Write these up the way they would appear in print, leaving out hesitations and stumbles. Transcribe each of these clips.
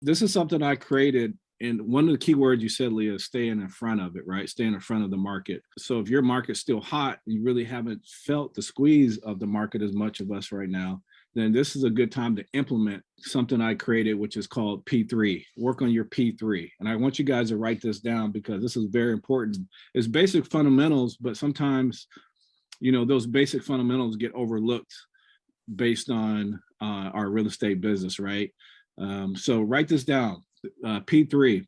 This is something I created. And one of the key words you said, Leah, is staying in front of it, right? Staying in front of the market. So if your market's still hot, you really haven't felt the squeeze of the market as much of us right now, then this is a good time to implement something I created, which is called P3. Work on your P3. And I want you guys to write this down because this is very important. It's basic fundamentals, but sometimes, those basic fundamentals get overlooked based on our real estate business, right? So write this down. P3,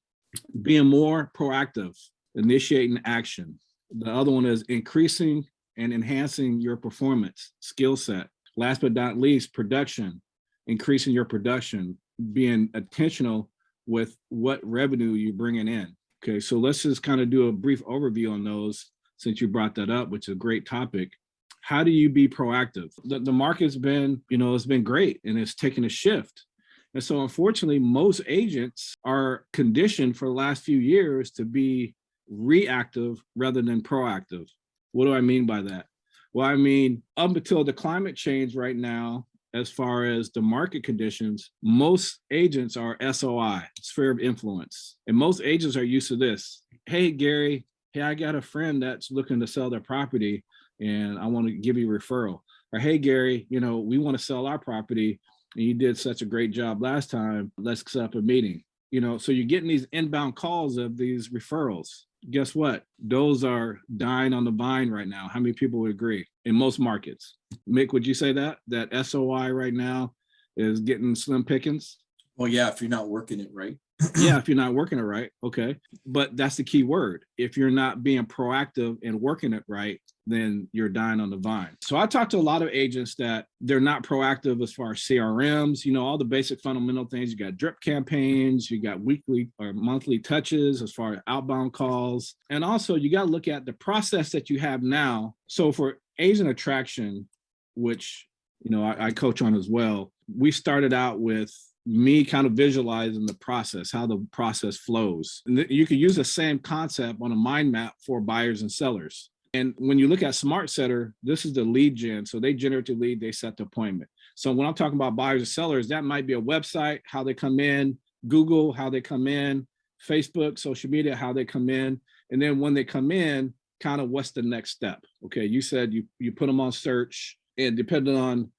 being more proactive, initiating action. The other one is increasing and enhancing your performance, skill set. Last but not least, production, increasing your production, being intentional with what revenue you're bringing in. Okay, so let's just kind of do a brief overview on those since you brought that up, which is a great topic. How do you be proactive? The market's been, it's been great and it's taken a shift. And so unfortunately, most agents are conditioned for the last few years to be reactive rather than proactive. What do I mean by that? Well, I mean, up until the climate change right now, as far as the market conditions, most agents are SOI, sphere of influence. And most agents are used to this. Hey, Gary, hey, I got a friend that's looking to sell their property and I want to give you a referral. Or, hey, Gary, we want to sell our property. And you did such a great job last time. Let's set up a meeting. So you're getting these inbound calls of these referrals. Guess what? Those are dying on the vine right now. How many people would agree in most markets? Mick, would you say that SOI right now is getting slim pickings? Well, yeah, if you're not working it right. Yeah, if you're not working it right. Okay. But that's the key word. If you're not being proactive and working it right, then you're dying on the vine. So I talk to a lot of agents that they're not proactive as far as CRMs, all the basic fundamental things. You got drip campaigns, you got weekly or monthly touches as far as outbound calls. And also you got to look at the process that you have now. So for agent attraction, which, I coach on as well, we started out with me kind of visualizing the process, how the process flows. And you can use the same concept on a mind map for buyers and sellers. And when you look at Smart Setter, this is the lead gen. So they generate the lead, they set the appointment. So when I'm talking about buyers and sellers, that might be a website, how they come in, Google, how they come in, Facebook, social media, how they come in. And then when they come in, kind of what's the next step? Okay, you said you put them on search, and depending on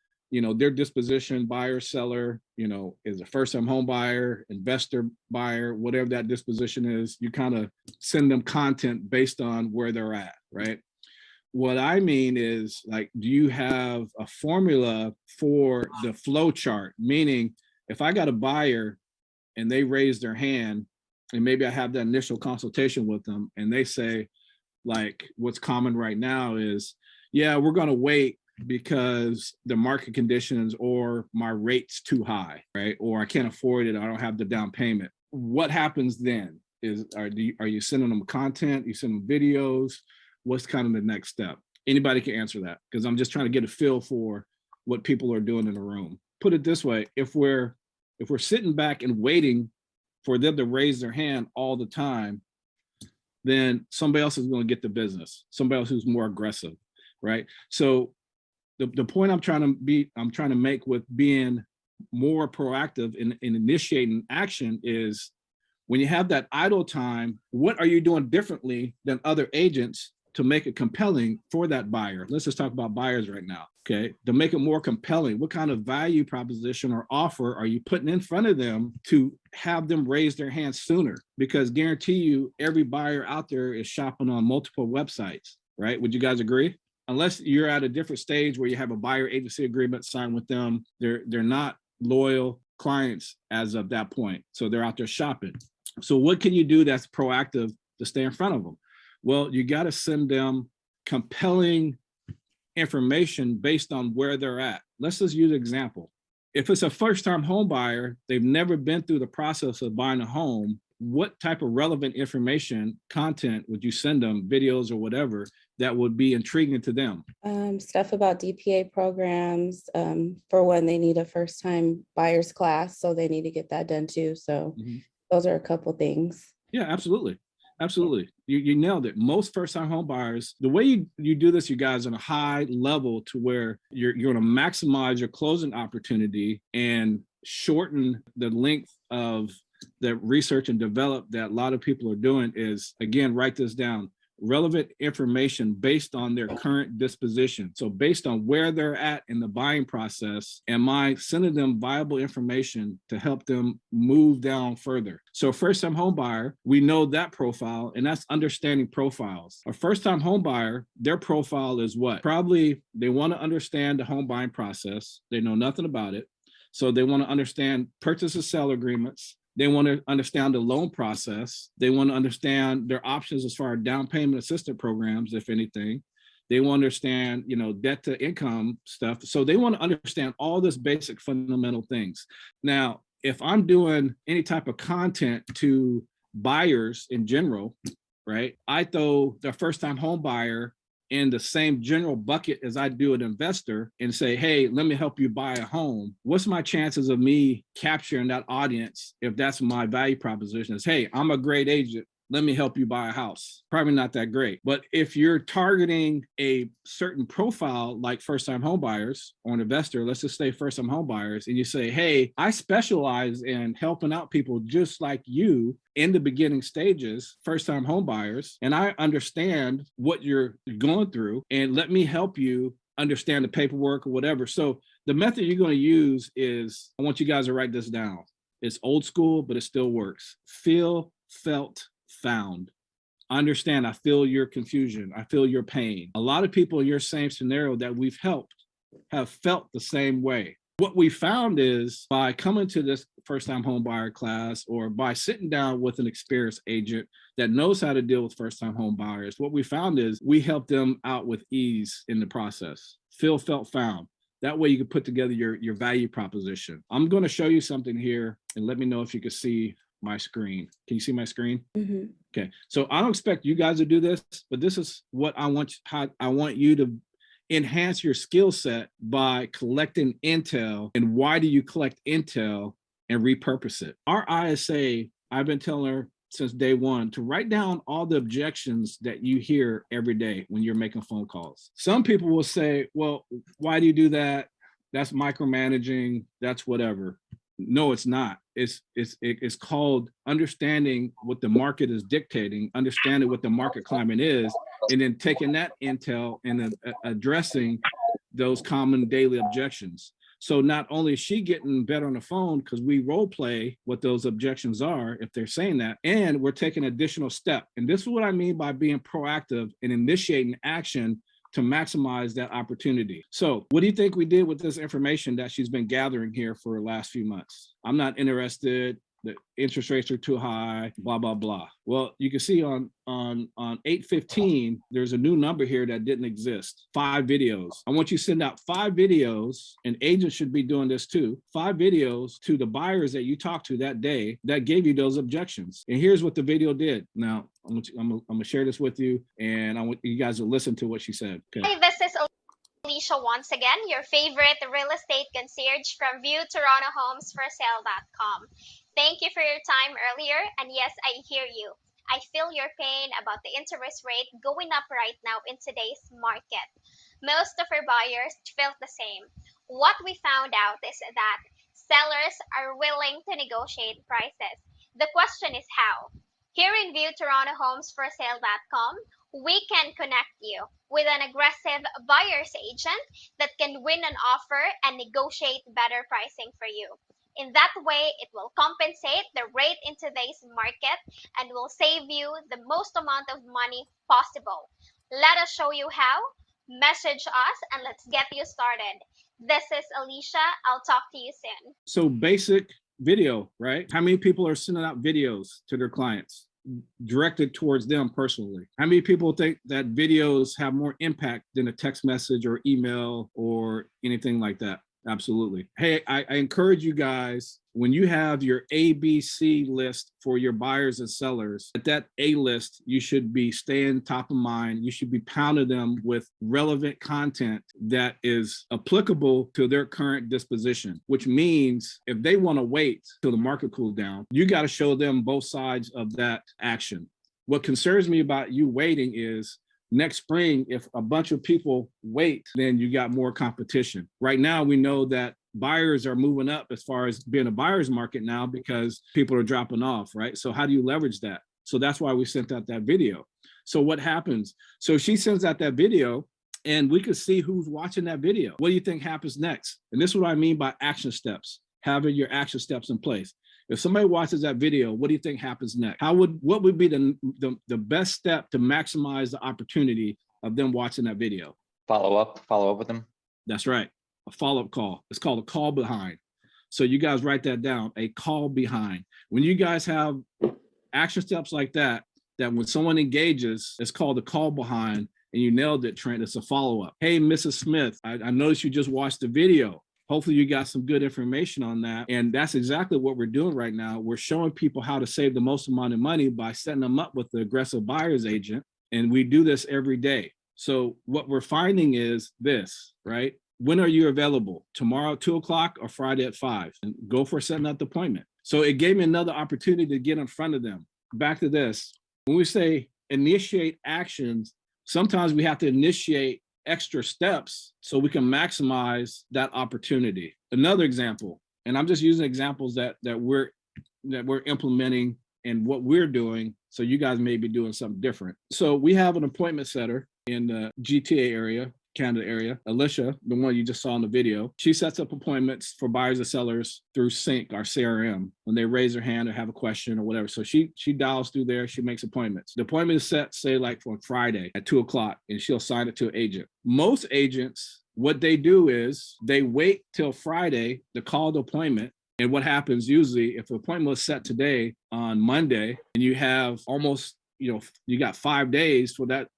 their disposition, buyer, seller, is a first-time home buyer, investor buyer, whatever that disposition is, you kind of send them content based on where they're at, right? What I mean is, like, do you have a formula for the flow chart? Meaning, if I got a buyer and they raise their hand, and maybe I have that initial consultation with them, and they say, like, what's common right now is, yeah, we're going to wait because the market conditions or my rate's too high, right? Or I can't afford it. I don't have the down payment. What happens then? Are you sending them content? You send them videos? What's kind of the next step? Anybody can answer that because I'm just trying to get a feel for what people are doing in the room. Put it this way: if we're sitting back and waiting for them to raise their hand all the time, then somebody else is going to get the business. Somebody else who's more aggressive, right? So the point I'm trying to make with being more proactive in initiating action is when you have that idle time, what are you doing differently than other agents to make it compelling for that buyer? Let's just talk about buyers right now, okay? To make it more compelling, what kind of value proposition or offer are you putting in front of them to have them raise their hands sooner? Because guarantee you, every buyer out there is shopping on multiple websites, right? Would you guys agree? Unless you're at a different stage where you have a buyer agency agreement signed with them, they're not loyal clients as of that point. So they're out there shopping. So what can you do that's proactive to stay in front of them? Well, you got to send them compelling information based on where they're at. Let's just use an example. If it's a first-time home buyer, they've never been through the process of buying a home, what type of relevant information, content would you send them, videos or whatever, that would be intriguing to them? Stuff about DPA programs. For when they need a first-time buyers class, so they need to get that done too. So those are a couple things. Yeah, absolutely. Absolutely. You nailed it. Most first-time home buyers, the way you do this, you guys, on a high level to where you're going to maximize your closing opportunity and shorten the length of that research and develop that a lot of people are doing is, again, write this down. Relevant information based on their current disposition. So based on where they're at in the buying process, am I sending them viable information to help them move down further? So first-time home buyer, we know that profile, and that's understanding profiles. A first-time home buyer, their profile is what? Probably they want to understand the home buying process. They know nothing about it. So they want to understand purchase and sale agreements. They want to understand the loan process. They want to understand their options as far as down payment assistance programs, if anything. They want to understand, debt to income stuff. So they want to understand all this basic fundamental things. Now, if I'm doing any type of content to buyers in general, right, I throw the first time home buyer in the same general bucket as I do an investor and say, hey, let me help you buy a home. What's my chances of me capturing that audience if that's my value proposition is, hey, I'm a great agent. Let me help you buy a house. Probably not that great. But if you're targeting a certain profile like first-time home buyers or an investor, let's just say first-time home buyers, and you say, hey, I specialize in helping out people just like you in the beginning stages, first-time home buyers, and I understand what you're going through, and let me help you understand the paperwork or whatever. So the method you're going to use is, I want you guys to write this down. It's old school, but it still works. Feel, felt, found. Understand, I feel your confusion. I feel your pain. A lot of people in your same scenario that we've helped have felt the same way. What we found is by coming to this first-time home buyer class or by sitting down with an experienced agent that knows how to deal with first-time home buyers, what we found is we help them out with ease in the process. Feel, felt, found. That way you can put together your value proposition. I'm going to show you something here and let me know if you can see my screen. Can you see my screen? Mm-hmm. Okay. So I don't expect you guys to do this, but this is what I want you to enhance your skill set by collecting intel. And why do you collect intel and repurpose it? Our ISA, I've been telling her since day one to write down all the objections that you hear every day when you're making phone calls. Some people will say, well, why do you do that? That's micromanaging. That's whatever. No, it's not. It's called understanding what the market is dictating, understanding what the market climate is, and then taking that intel and addressing those common daily objections. So not only is she getting better on the phone because we role play what those objections are, if they're saying that, and we're taking additional step. And this is what I mean by being proactive and initiating action to maximize that opportunity. So what do you think we did with this information that she's been gathering here for the last few months? I'm not interested. The interest rates are too high, blah, blah, blah. Well, you can see on 8/15, there's a new number here that didn't exist. 5 videos. I want you to send out 5 videos, and agents should be doing this too. 5 videos to the buyers that you talked to that day that gave you those objections. And here's what the video did. Now, I'm gonna share this with you, and I want you guys to listen to what she said. Okay. Hi, this is Alicia once again, your favorite real estate concierge from viewtorontohomesforsale.com. Thank you for your time earlier, and yes, I hear you. I feel your pain about the interest rate going up right now in today's market. Most of our buyers felt the same. What we found out is that sellers are willing to negotiate prices. The question is how. Here in viewtorontohomesforsale.com, we can connect you with an aggressive buyer's agent that can win an offer and negotiate better pricing for you. In that way, it will compensate the rate in today's market and will save you the most amount of money possible. Let us show you how. Message us and let's get you started. This is Alicia. I'll talk to you soon. So basic video, right? How many people are sending out videos to their clients directed towards them personally? How many people think that videos have more impact than a text message or email or anything like that? Absolutely. Hey, I encourage you guys, when you have your ABC list for your buyers and sellers, at that A list, you should be staying top of mind. You should be pounding them with relevant content that is applicable to their current disposition, which means if they want to wait till the market cools down, you got to show them both sides of that action. What concerns me about you waiting is next spring, if a bunch of people wait, then you got more competition. Right now, we know that buyers are moving up as far as being a buyer's market now because people are dropping off, right? So how do you leverage that? So that's why we sent out that video. So what happens? So she sends out that video and we could see who's watching that video. What do you think happens next? And this is what I mean by action steps, having your action steps in place. If somebody watches that video, what do you think happens next? What would be the best step to maximize the opportunity of them watching that video? Follow up with them. That's right. A follow-up call. It's called a call behind. So you guys write that down, a call behind. When you guys have action steps like that when someone engages, it's called a call behind, and you nailed it, Trent. It's a follow-up. Hey, Mrs. Smith, I noticed you just watched the video. Hopefully you got some good information on that. And that's exactly what we're doing right now. We're showing people how to save the most amount of money by setting them up with the aggressive buyer's agent. And we do this every day. So what we're finding is this, right? When are you available? Tomorrow, 2 o'clock or Friday at 5? And go for setting up the appointment. So it gave me another opportunity to get in front of them. Back to this. When we say initiate actions, sometimes we have to initiate extra steps so we can maximize that opportunity. Another example, and I'm just using examples that we're implementing and what we're doing, so you guys may be doing something different. So we have an appointment setter in the GTA area, Canada area, Alicia, the one you just saw in the video. She sets up appointments for buyers and sellers through Sync, our CRM, when they raise their hand or have a question or whatever. So she dials through there, she makes appointments. The appointment is set, say like for Friday at 2 o'clock, and she'll sign it to an agent. Most agents, what they do is they wait till Friday to call the appointment. And what happens usually, if the appointment was set today on Monday, and you have almost, you got 5 days for that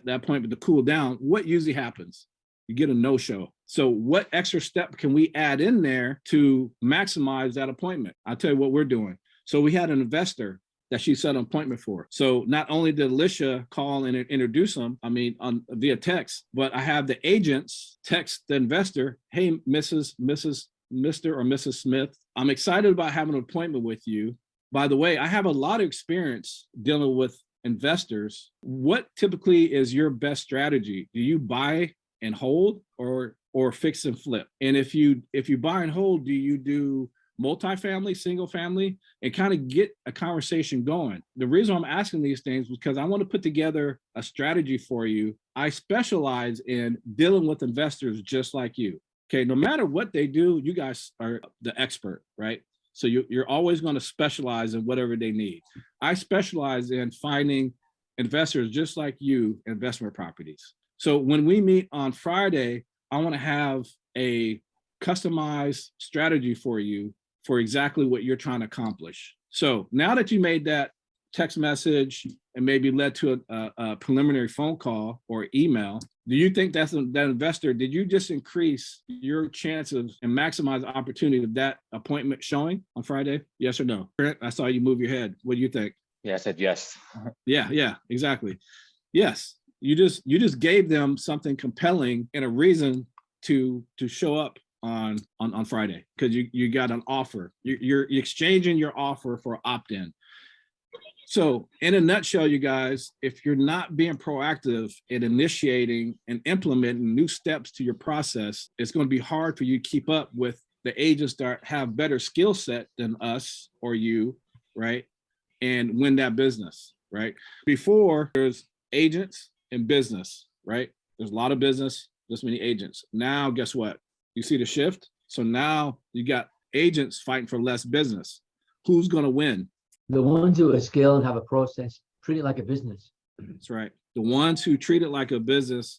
appointment to cool down, what usually happens? You get a no-show. So what extra step can we add in there to maximize that appointment? I'll tell you what we're doing. So we had an investor that she set an appointment for. So not only did Alicia call and introduce them, via text, but I have the agents text the investor, hey, Mr. or Mrs. Smith, I'm excited about having an appointment with you. By the way, I have a lot of experience dealing with investors. What typically is your best strategy? Do you buy and hold or fix and flip? And if you buy and hold, do you do multifamily, single family, and kind of get a conversation going? The reason I'm asking these things is because I want to put together a strategy for you. I specialize in dealing with investors just like you. Okay, no matter what they do, you guys are the expert, right? So you're always going to specialize in whatever they need. I specialize in finding investors just like you, investment properties. So when we meet on Friday, I want to have a customized strategy for you for exactly what you're trying to accomplish. So now that you made that text message and maybe led to a preliminary phone call or email, do you think that investor, did you just increase your chances and maximize the opportunity of that appointment showing on Friday? Yes or no? Trent, I saw you move your head. What do you think? Yeah, I said yes. Yeah, exactly. Yes, you just gave them something compelling and a reason to show up on Friday because you got an offer. You're exchanging your offer for opt-in. So in a nutshell, you guys, if you're not being proactive in initiating and implementing new steps to your process, it's going to be hard for you to keep up with the agents that have better skill set than us or you, right? And win that business, right? Before, there's agents and business, right? There's a lot of business, this many agents. Now, guess what? You see the shift? So now you got agents fighting for less business. Who's going to win? The ones who are scale and have a process, treat it like a business. That's right. The ones who treat it like a business